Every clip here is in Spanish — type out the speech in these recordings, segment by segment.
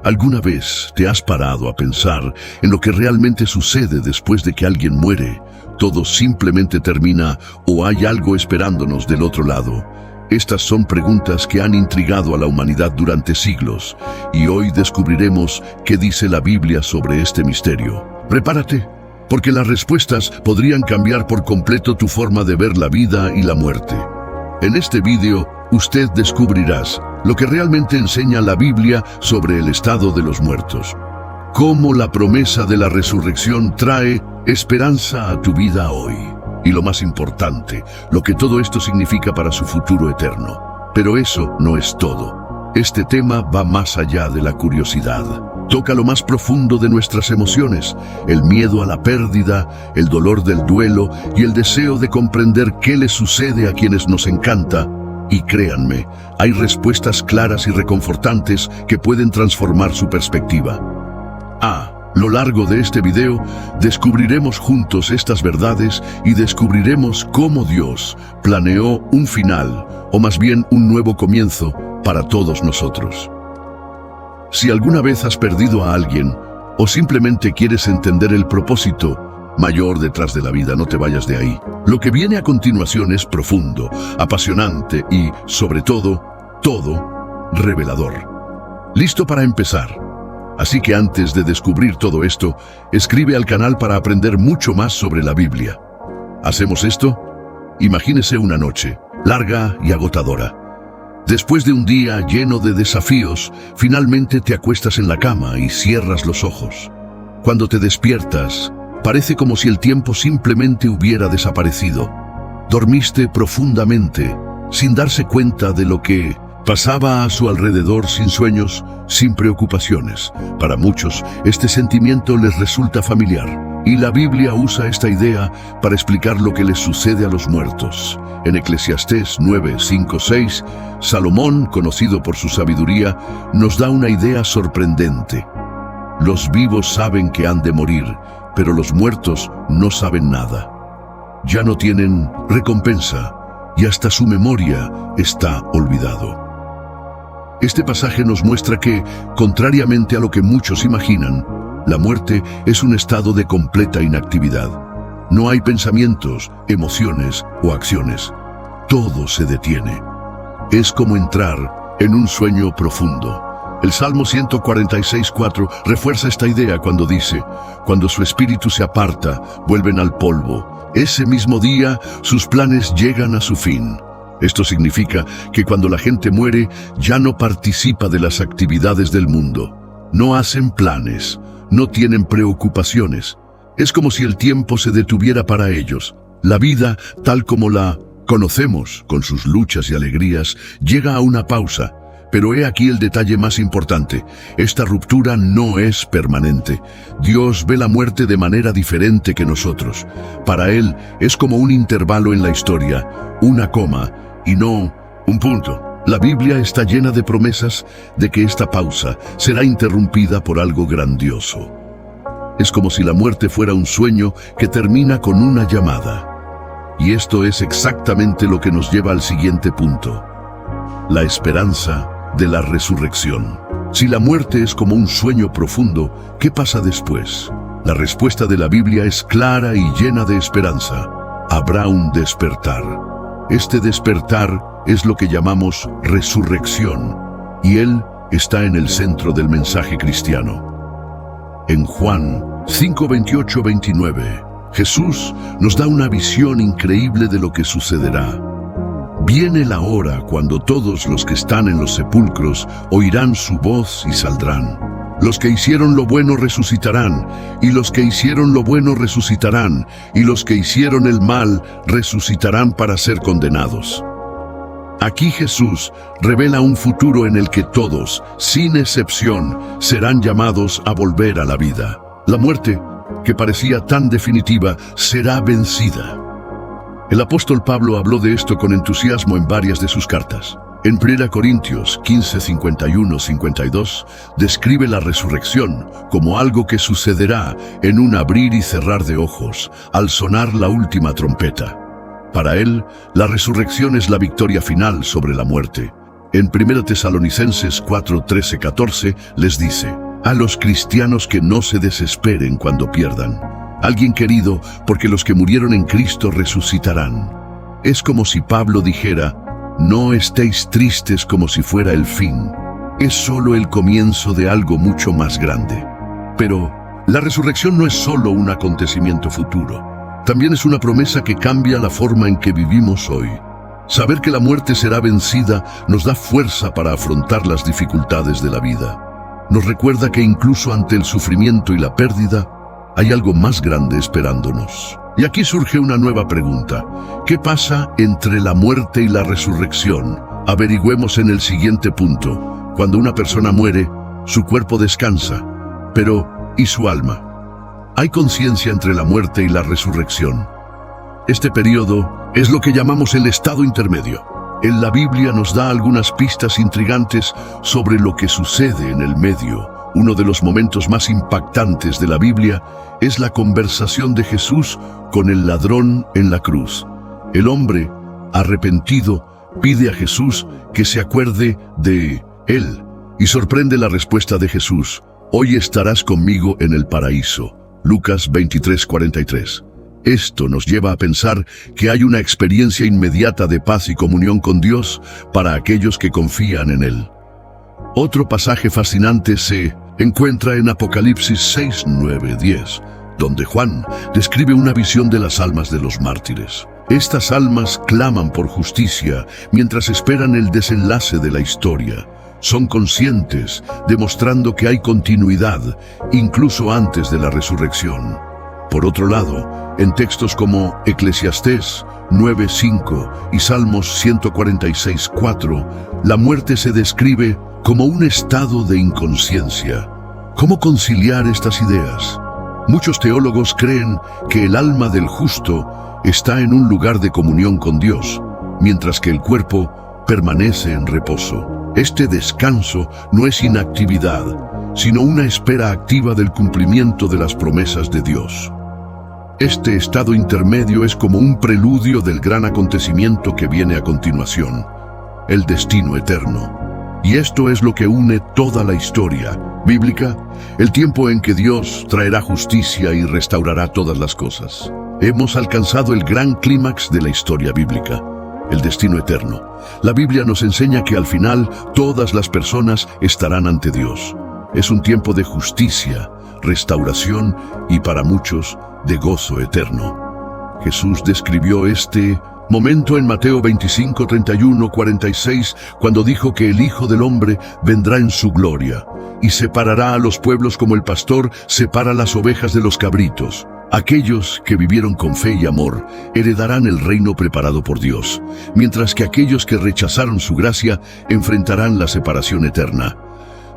¿Alguna vez te has parado a pensar en lo que realmente sucede después de que alguien muere? ¿Todo simplemente termina o hay algo esperándonos del otro lado? Estas son preguntas que han intrigado a la humanidad durante siglos, y hoy descubriremos qué dice la Biblia sobre este misterio. Prepárate, porque las respuestas podrían cambiar por completo tu forma de ver la vida y la muerte. En este video, usted descubrirás lo que realmente enseña la Biblia sobre el estado de los muertos. Cómo la promesa de la resurrección trae esperanza a tu vida hoy. Y lo más importante, lo que todo esto significa para su futuro eterno. Pero eso no es todo. Este tema va más allá de la curiosidad. Toca lo más profundo de nuestras emociones, el miedo a la pérdida, el dolor del duelo y el deseo de comprender qué le sucede a quienes nos encanta. Y créanme, hay respuestas claras y reconfortantes que pueden transformar su perspectiva. A lo largo de este video, descubriremos juntos estas verdades y descubriremos cómo Dios planeó un final, o más bien un nuevo comienzo, para todos nosotros. Si alguna vez has perdido a alguien, o simplemente quieres entender el propósito mayor detrás de la vida, no te vayas de ahí. Lo que viene a continuación es profundo, apasionante y, sobre todo, revelador. ¿Listo para empezar? Así que antes de descubrir todo esto, escribe al canal para aprender mucho más sobre la Biblia. ¿Hacemos esto? Imagínese una noche, larga y agotadora. Después de un día lleno de desafíos, finalmente te acuestas en la cama y cierras los ojos. Cuando te despiertas, parece como si el tiempo simplemente hubiera desaparecido. Dormiste profundamente, sin darse cuenta de lo que pasaba a su alrededor, sin sueños, sin preocupaciones. Para muchos, este sentimiento les resulta familiar, y la Biblia usa esta idea para explicar lo que les sucede a los muertos. En Eclesiastés 9:5-6, Salomón, conocido por su sabiduría, nos da una idea sorprendente. Los vivos saben que han de morir, pero los muertos no saben nada. Ya no tienen recompensa, y hasta su memoria está olvidado. Este pasaje nos muestra que, contrariamente a lo que muchos imaginan, la muerte es un estado de completa inactividad. No hay pensamientos, emociones o acciones. Todo se detiene. Es como entrar en un sueño profundo. El Salmo 146:4 refuerza esta idea cuando dice: cuando su espíritu se aparta, vuelven al polvo. Ese mismo día, sus planes llegan a su fin. Esto significa que cuando la gente muere, ya no participa de las actividades del mundo. No hacen planes, no tienen preocupaciones. Es como si el tiempo se detuviera para ellos. La vida, tal como la conocemos, con sus luchas y alegrías, llega a una pausa. Pero he aquí el detalle más importante. Esta ruptura no es permanente. Dios ve la muerte de manera diferente que nosotros. Para Él es como un intervalo en la historia, una coma, y no un punto. La Biblia está llena de promesas de que esta pausa será interrumpida por algo grandioso. Es como si la muerte fuera un sueño que termina con una llamada. Y esto es exactamente lo que nos lleva al siguiente punto: la esperanza de la resurrección. Si la muerte es como un sueño profundo, ¿qué pasa después? La respuesta de la Biblia es clara y llena de esperanza. Habrá un despertar. Este despertar es lo que llamamos resurrección, y Él está en el centro del mensaje cristiano. En Juan 5:28-29, Jesús nos da una visión increíble de lo que sucederá. Viene la hora cuando todos los que están en los sepulcros oirán su voz y saldrán. Los que hicieron lo bueno resucitarán, y los que hicieron lo bueno resucitarán, y los que hicieron el mal resucitarán para ser condenados. Aquí Jesús revela un futuro en el que todos, sin excepción, serán llamados a volver a la vida. La muerte, que parecía tan definitiva, será vencida. El apóstol Pablo habló de esto con entusiasmo en varias de sus cartas. En 1 Corintios 15:51-52 describe la resurrección como algo que sucederá en un abrir y cerrar de ojos, al sonar la última trompeta. Para él, la resurrección es la victoria final sobre la muerte. En 1 Tesalonicenses 4, 13, 14 les dice: a los cristianos que no se desesperen cuando pierdan. Alguien querido, porque los que murieron en Cristo resucitarán. Es como si Pablo dijera: no estéis tristes como si fuera el fin. Es solo el comienzo de algo mucho más grande. Pero la resurrección no es solo un acontecimiento futuro. También es una promesa que cambia la forma en que vivimos hoy. Saber que la muerte será vencida nos da fuerza para afrontar las dificultades de la vida. Nos recuerda que incluso ante el sufrimiento y la pérdida, hay algo más grande esperándonos. Y aquí surge una nueva pregunta. ¿Qué pasa entre la muerte y la resurrección? Averigüemos en el siguiente punto. Cuando una persona muere, su cuerpo descansa. Pero, ¿y su alma? Hay conciencia entre la muerte y la resurrección. Este periodo es lo que llamamos el estado intermedio. En la Biblia nos da algunas pistas intrigantes sobre lo que sucede en el medio. Uno de los momentos más impactantes de la Biblia es la conversación de Jesús con el ladrón en la cruz. El hombre, arrepentido, pide a Jesús que se acuerde de él y sorprende la respuesta de Jesús: hoy estarás conmigo en el paraíso. Lucas 23:43. Esto nos lleva a pensar que hay una experiencia inmediata de paz y comunión con Dios para aquellos que confían en Él. Otro pasaje fascinante se encuentra en Apocalipsis 6, 9, 10, donde Juan describe una visión de las almas de los mártires. Estas almas claman por justicia mientras esperan el desenlace de la historia. Son conscientes, demostrando que hay continuidad, incluso antes de la resurrección. Por otro lado, en textos como Eclesiastés 9:5 y Salmos 146:4, la muerte se describe como un estado de inconsciencia. ¿Cómo conciliar estas ideas? Muchos teólogos creen que el alma del justo está en un lugar de comunión con Dios, mientras que el cuerpo permanece en reposo. Este descanso no es inactividad, sino una espera activa del cumplimiento de las promesas de Dios. Este estado intermedio es como un preludio del gran acontecimiento que viene a continuación, el destino eterno. Y esto es lo que une toda la historia bíblica, el tiempo en que Dios traerá justicia y restaurará todas las cosas. Hemos alcanzado el gran clímax de la historia bíblica, el destino eterno. La Biblia nos enseña que al final todas las personas estarán ante Dios. Es un tiempo de justicia, restauración y para muchos de gozo eterno. Jesús describió este momento en Mateo 25, 31, 46, cuando dijo que el Hijo del Hombre vendrá en su gloria y separará a los pueblos como el pastor separa las ovejas de los cabritos. Aquellos que vivieron con fe y amor heredarán el reino preparado por Dios, mientras que aquellos que rechazaron su gracia enfrentarán la separación eterna.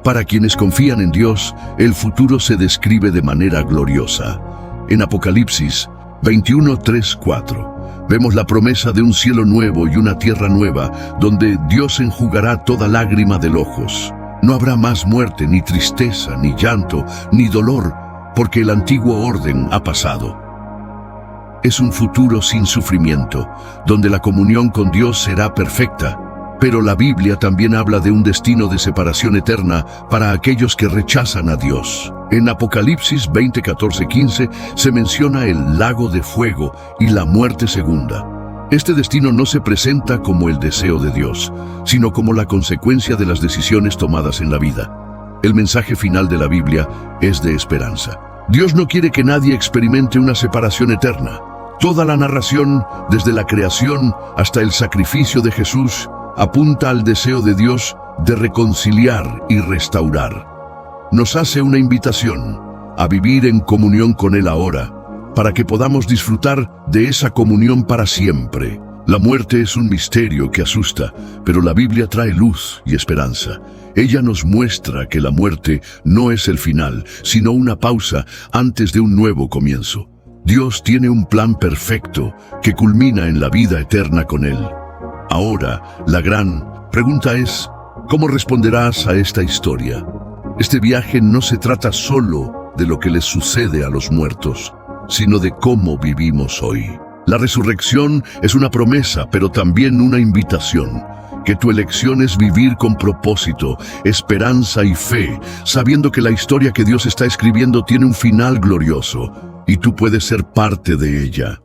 Para quienes confían en Dios, el futuro se describe de manera gloriosa. En Apocalipsis 21, 3, 4, vemos la promesa de un cielo nuevo y una tierra nueva, donde Dios enjugará toda lágrima de los ojos. No habrá más muerte, ni tristeza, ni llanto, ni dolor, porque el antiguo orden ha pasado. Es un futuro sin sufrimiento, donde la comunión con Dios será perfecta. Pero la Biblia también habla de un destino de separación eterna para aquellos que rechazan a Dios. En Apocalipsis 20, 14, 15 se menciona el lago de fuego y la muerte segunda. Este destino no se presenta como el deseo de Dios, sino como la consecuencia de las decisiones tomadas en la vida. El mensaje final de la Biblia es de esperanza. Dios no quiere que nadie experimente una separación eterna. Toda la narración, desde la creación hasta el sacrificio de Jesús, apunta al deseo de Dios de reconciliar y restaurar. Nos hace una invitación a vivir en comunión con Él ahora, para que podamos disfrutar de esa comunión para siempre. La muerte es un misterio que asusta, pero la Biblia trae luz y esperanza. Ella nos muestra que la muerte no es el final, sino una pausa antes de un nuevo comienzo. Dios tiene un plan perfecto que culmina en la vida eterna con Él. Ahora, la gran pregunta es, ¿cómo responderás a esta historia? Este viaje no se trata solo de lo que les sucede a los muertos, sino de cómo vivimos hoy. La resurrección es una promesa, pero también una invitación. que tu elección es vivir con propósito, esperanza y fe, sabiendo que la historia que Dios está escribiendo tiene un final glorioso y tú puedes ser parte de ella.